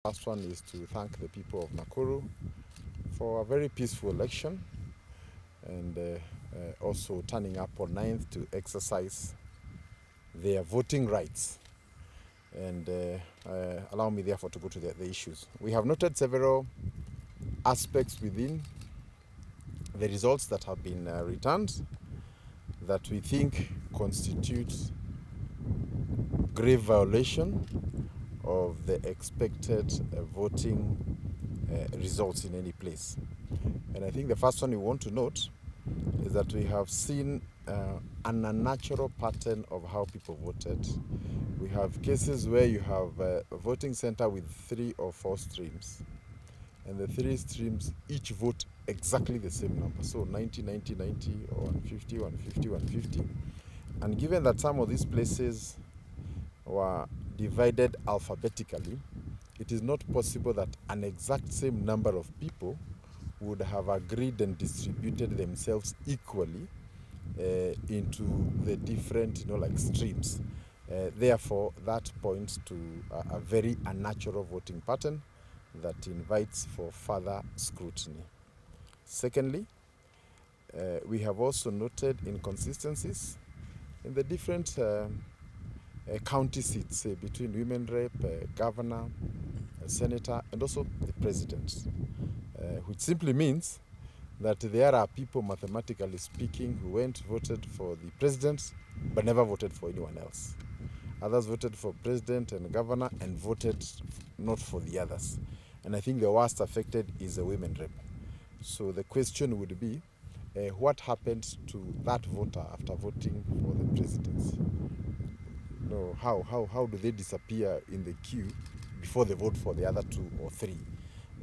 First one is to thank the people of Nakuru for a very peaceful election and also turning up on 9th to exercise their voting rights. And allow me therefore to go to the issues. We have noted several aspects within the results that have been returned that we think constitute grave violation of the expected voting results in any place. And I think the first one we want to note is that we have seen an unnatural pattern of how people voted. We have cases where you have a voting center with 3 or 4 streams, and the 3 streams each vote exactly the same number. So 90, 90, 90, or 150, 150, 150. And given that some of these places were divided alphabetically, it is not possible that an exact same number of people would have agreed and distributed themselves equally into the different, streams. Therefore, that points to a very unnatural voting pattern that invites for further scrutiny. Secondly, we have also noted inconsistencies in the different county seats between women rep, governor, senator, and also the president, which simply means that there are people, mathematically speaking, who voted for the president but never voted for anyone else. Others voted for president and governor and voted not for the others. And I think the worst affected is the women rep. So the question would be, what happened to that voter after voting for the presidency? How do they disappear in the queue before they vote for the other 2 or 3?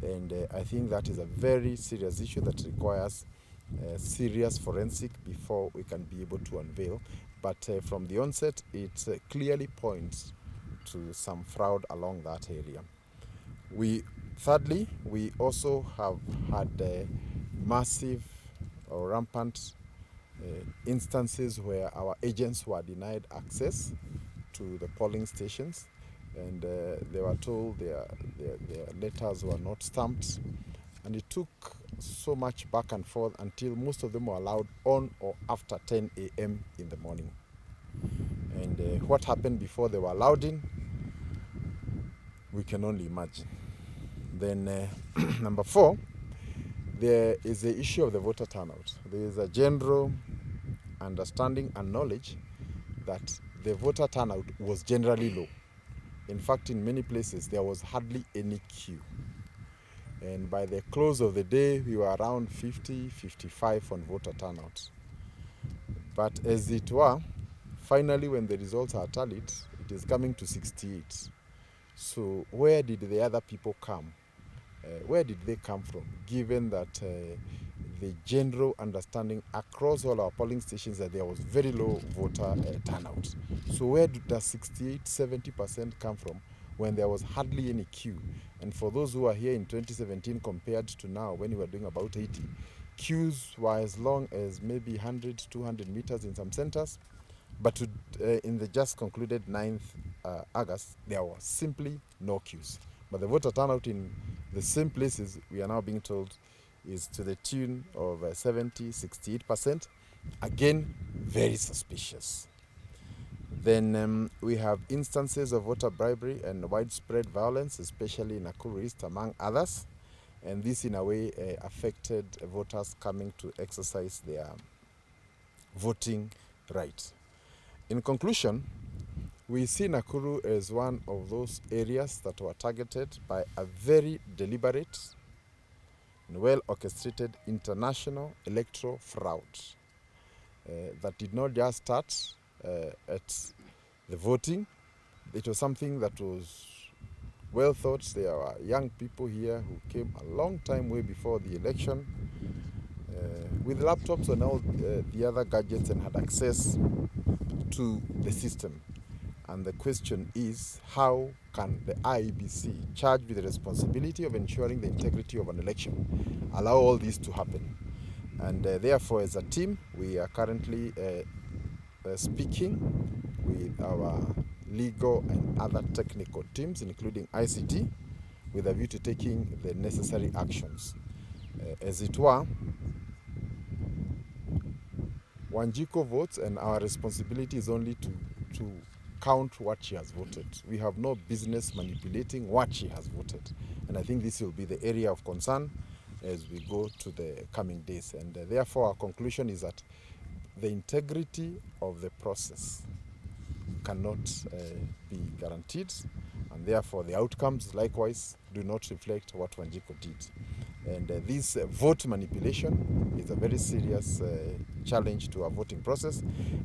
And I think that is a very serious issue that requires serious forensic before we can be able to unveil. But from the onset, it clearly points to some fraud along that area. Thirdly, we also have had massive or rampant instances where our agents were denied access to the polling stations, and they were told their letters were not stamped, and it took so much back and forth until most of them were allowed on or after 10 a.m. in the morning. And what happened before they were allowed in, we can only imagine. Then number 4, there is the issue of the voter turnout. There is a general understanding and knowledge that the voter turnout was generally low. In fact, in many places, there was hardly any queue. And by the close of the day, we were around 50, 55 on voter turnout. But as it were, finally, when the results are tallied, it is coming to 68. So where did the other people come? Where did they come from, given that the general understanding across all our polling stations that there was very low voter turnout? So where does 68, 70% come from when there was hardly any queue? And for those who are here in 2017 compared to now, when we were doing about 80, queues were as long as maybe 100, 200 meters in some centers. But in the just concluded 9th August, there was simply no queues. But the voter turnout in the same places, we are now being told, is to the tune of 70, 68%. Again, very suspicious. Then we have instances of voter bribery and widespread violence, especially in Nakuru East, among others. And this, in a way, affected voters coming to exercise their voting right. In conclusion, we see Nakuru as one of those areas that were targeted by a very deliberate and well-orchestrated international electoral fraud that did not just start at the voting. It was something that was well thought. There were young people here who came a long time way before the election with laptops and all the other gadgets and had access to the system. And the question is, how can the IEBC, charged with the responsibility of ensuring the integrity of an election, allow all this to happen? And therefore, as a team, we are currently speaking with our legal and other technical teams, including ICT, with a view to taking the necessary actions. As it were, Wanjiku votes, and our responsibility is only to count what she has voted. We have no business manipulating what she has voted. And I think this will be the area of concern as we go to the coming days. And therefore, our conclusion is that the integrity of the process cannot be guaranteed, and therefore the outcomes likewise do not reflect what Wanjiku did. And this vote manipulation is a very serious challenge to our voting process,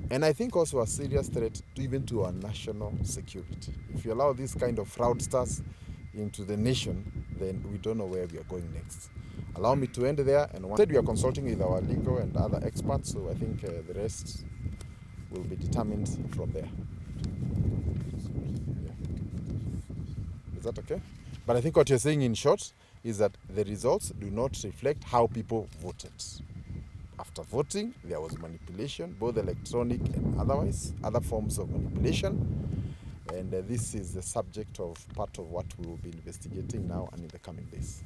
and I think also a serious threat even to our national security. If you allow this kind of fraudsters into the nation, then we don't know where we are going next. Allow me to end there, and one said we are consulting with our legal and other experts, so I think the rest will be determined from there. Yeah. Is that okay? But I think what you're saying in short is that the results do not reflect how people voted. After voting, there was manipulation, both electronic and otherwise, other forms of manipulation. And this is the subject of part of what we will be investigating now and in the coming days.